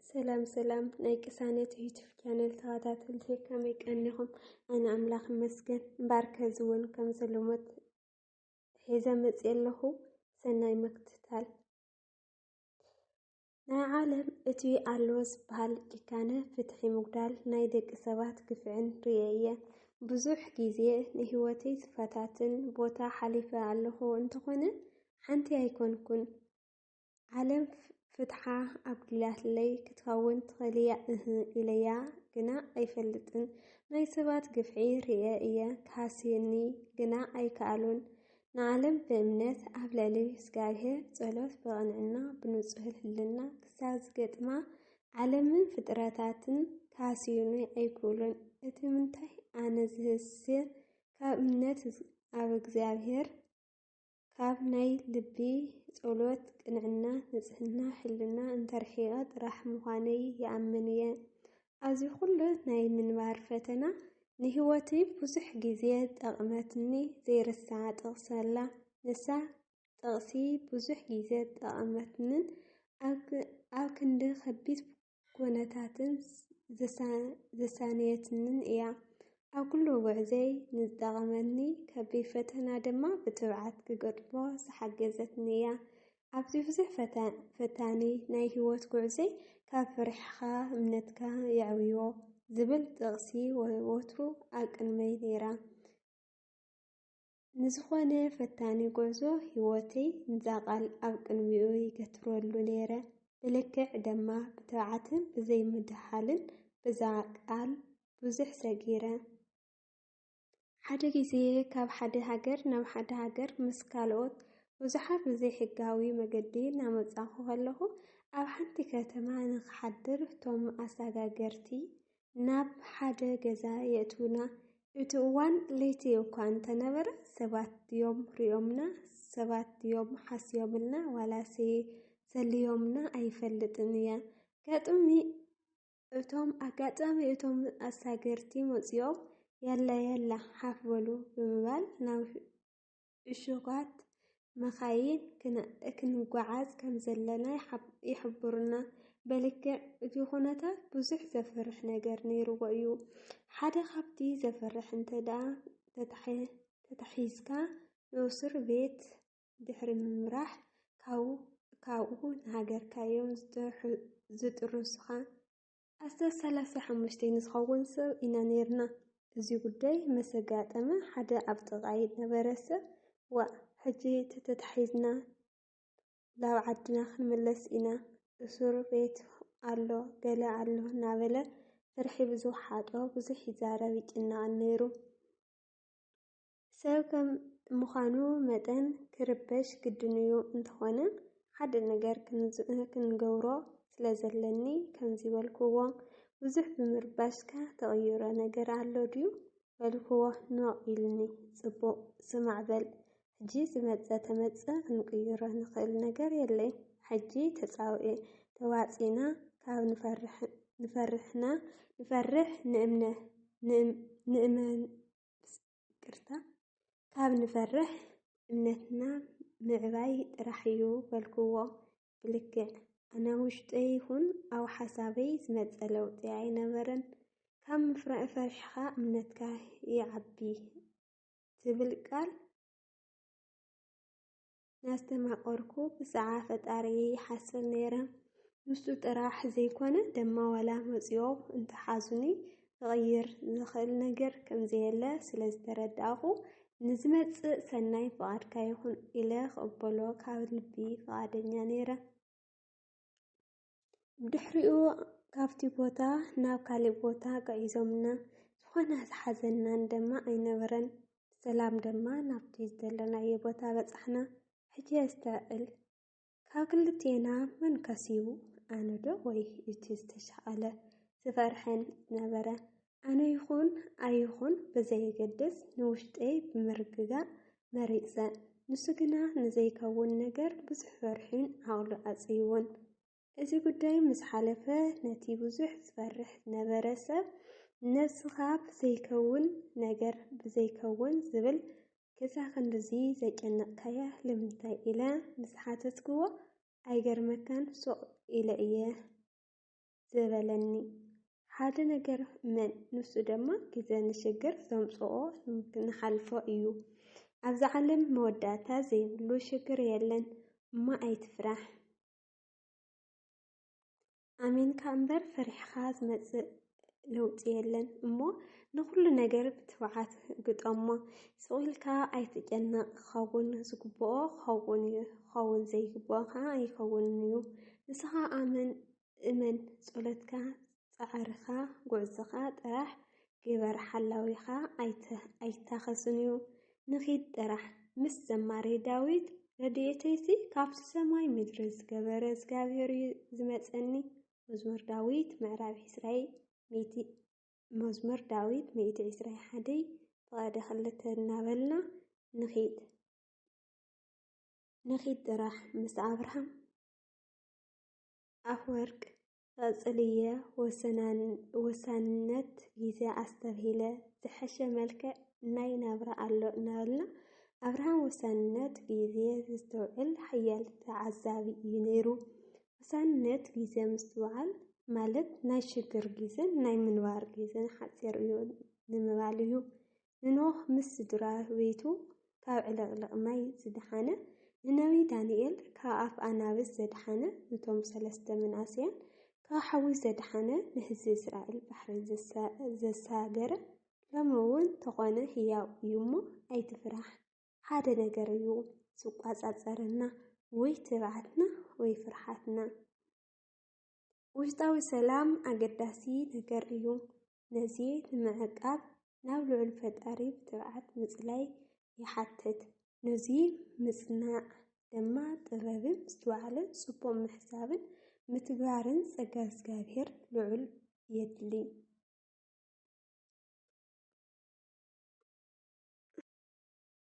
ሰላም ናይቅሳነት ዩቲዩብ ቻነል ተኸታተልቲ ከመይ ቀኒኹም? ኣነ ኣምላኽ ይመስገን እምበኣር ከዝውን ከም ሰሎሞት ሒዘ መፅእ ኣለኹ። ሰናይ ምክትታል። ናይ ዓለም እቲ ኣሎ ዝበሃል ጭካነ ፍትሒ ምጉዳል ናይ ደቂ ሰባት ግፍዕን ርየ እየ። ብዙሕ ግዜ ንሂወተይ ዝፈታትን ቦታ ሓሊፈ ኣለኹ እንተኾነ ሓንቲ ኣይኮንኩን። ዓለም ፍትሓ ኣጉድላትለይ ክትኸውን ትኽእል ኢለያ ግና ኣይፈልጥን። ናይ ሰባት ግፍዒ ርየ እየ ካስየኒ ግና ኣይከኣሉን። ንዓለም ብእምነት ኣብ ልዕሊ እግዚኣብሔር ጸሎት ብቕንዕና ብንጹህ ህልና ክሳብ ዝገጥማ ዓለምን ፍጥረታትን ካስዩኒ ኣይክእሉን። እቲ ምንታይ ኣነ ዝህስር ካብ እምነት ኣብ እግዚኣብሔር ካብ ናይ ልቢ ጸሎት ቅንዕና ንጽህና ህልና እንተርሒቐ ጥራሕ ምዃነይ ይኣምን እየ። ኣብዚ ኩሉ ናይ ምንባር ፈተና ንሂወተይ ብዙሕ ግዜ ጠቕመትኒ ዘይርሳዕ ጥቕሲ ኣላ። ንሳ ጥቕሲ ብዙሕ ግዜ ጠቕመትንን ኣብ ክንዲ ከቢድ ኩነታትን ዘሳነየትንን እያ። ኣብ ኩሉ ጉዕዘይ ንዝጠቕመኒ ከቢድ ፈተና ድማ ብትብዓት ክገድፎ ዝሓገዘትኒ እያ። ኣብዚ ብዙሕ ፈታኒ ናይ ሂወት ጉዕዘይ ካብ ፍርሕኻ እምነትካ የዕብዮ ዝብል ጥቕሲ ወቱ ኣብ ቅድመይ ነይራ። ንዝኾነ ፈታኒ ጉዕዞ ሂወተይ ንዛቓል ኣብ ቅድሚኡ ይገትረሉ ነይረ። ብልክዕ ድማ ብትብዓትን ብዘይምድሓልን ብዛ ቃል ብዙሕ ሰጊረ። ሓደ ግዜ ካብ ሓደ ሃገር ናብ ሓደ ሃገር ምስ ካልኦት ብዙሓት ብዘይሕጋዊ መገዲ እናመጻኹ ከለኹ ኣብ ሓንቲ ከተማ ንክሓድር እቶም ኣሰጋገርቲ ናብ ሓደ ገዛ የእትውና። እቲ እዋን ለይቲ እኳ እንተነበረ ሰባት ድዮም ሪኦምና፣ ሰባት ድዮም ሓስዮምልና፣ ዋላሴ ሰልዮምና ኣይፈልጥን እየ። ኣጋጣሚ እቶም ኣሳገርቲ መፂኦም ያላ ሓፍ በሉ ብምባል ናብ እሹጋት መኻይን ክንጓዓዝ ከም ዘለና ይሕብሩና። በልክዕ እቲ ኩነታት ብዙሕ ዘፍርሕ ነገር ነይርዎ እዩ። ሓደ ካብቲ ዘፍርሕ እንተደኣ ተታሒዝካ ንእስር ቤት ድሕሪ ምምራሕ ካብኡ ንሃገርካዮም ዝጥርሱኻ 35 ዝኸውን ሰብ ኢና ነርና። እዚ ጉዳይ ምስ ኣጋጠመ ሓደ ኣብ ጥቓይ ነበረ ሰብ ሕጂ ተታሒዝና ናብ ዓድና ክንምለስ ኢና፣ እስር ቤት ኣሎ ገለ ኣሎ እናበለ ፍርሒ ብዝወሓጦ ብዙሕ ይዛረብ ይጭነቕን ነይሩ። ሰብ ከም ምዃኑ መጠን ክርበሽ ግድን እዩ። እንተኾነ ሓደ ነገር ክንገብሮ ስለ ዘለኒ ከምዚ በልክዎ። ብዙሕ ብምርባሽካ ተቐይሮ ነገር ኣሎ ድዩ በልክዎ። ንኢልኒ ጽቡቕ ስማዕ በል። ሕጂ ዝመፀ ተመፀ ክንቅይሮ ንኽእል ነገር የለይ። ሕጂ ተዋፂና ካብ ንፈርሕ እምነትና ምዕባይ ጥራሕ እዩ በልክዎ። ብልክዕ ኣነ ውሽጠይ ይኹን ኣብ ሓሳበይ ዝመፀ ለውጢ ኣይነበረን። ካብ ፈሪሕኻ እምነትካ ይዓቢ ትብል ቃል ናስተማቐርኩ ብሰዓ ፈጣሪ ይሓስብ ነይረ። ንሱ ጥራሕ ዘይኮነ ድማ ዋላ መፂኦም እንተሓዙኒ ክቕይር ዝኽእል ነገር ከምዘየለ ስለ ዝተረዳእኹ ንዝመፅእ ሰናይ ፍቓድካ ይኹን ኢለ ክቕበሎ ካብ ልቢ ፍቓደኛ ነይረ። ብድሕሪኡ ካብቲ ቦታ ናብ ካሊእ ቦታ ጓዒዞምና ዝኾነ ዝሓዘናን ድማ ኣይነበረን። ሰላም ድማ ናብቲ ዝደለናዮ ቦታ በፃሕና። ሕጂ የስተውዕል ካብ ክልቴና መን ከሲቡ ኣነ ዶ ወይ እቲ ዝተሻቐለ ዝፈርሐን ነበረ? ኣነ ይኹን ኣይኹን ብዘየገድስ ንውሽጠይ ብምርግጋእ መሪፀ። ንሱ ግና ንዘይከውን ነገር ብዙሕ ፈርሒን ዓቕሉ ኣፅይውን። እዚ ጉዳይ ምስ ሓለፈ ነቲ ብዙሕ ዝፈርሕ ነበረ ሰብ ነብስኻ ብዘይከውን ነገር ብዘይከውን ዝብል ክሳ ክንድዚ ዘጨነቕካያ ንምንታይ ኢለ ምስ ሓተትክዎ ኣይገርመካን ሱቕ ኢለ እየ زبلني حدا نجر من نفسه دما كذا نشجر زمصو نحلفه إيو أبز علم موداتا زي لو شكر يلن ما أي تفرح أمين كامبر فرح خاز مزق لوط يلن أمو نقول نجر بتوعات قد أما سؤالكا أي تجنن خاون زكبو خاون زي كبوها أي خاونيو نسها أمن سؤالتكا تعرخا قعزخا ترح جبر حلاويخا أيتاخسنيو نخيد ترح مس زماري داويد رديتيسي كابس سماي مدرز جبرز جابيري زمتسني مزمور داويد معراب إسرائيل مزمور داويد ميت إسرائيل حدي فقد خلت نابلنا نخيد ترح مس أبراهام أفورك فصلية وسنت جيزة أستبهلة تحشى ملكة ناي نبرة نالنا أبراهام وسنت جيزة تستوعل حيال تعذابي ينيرو وسنت جيزة مستوعل مالت ناي شكر جيزة ناي منوار جيزة حتى رؤيو نمواليو ننوح مس درا ويتو كاو علق ماي زدحانة ننوي دانيال كاف أنابس زدحانة نتوم سلسة من آسيان كاحوي زدحانة نهز إسرائيل بحر زساجرة لمون تقانا هياو يومو أي تفرح حدا نجريو سوق أزارنا ويتبعتنا ويفرحتنا وجداوي سلام أقداسي نجريو نزيد معقاب ناولو الفتاري بتبعت مثلاي يحتت نزيد مصنع دما طبابن استوعلن سبو محسابن متبارن سجاز جابير لعل يدلي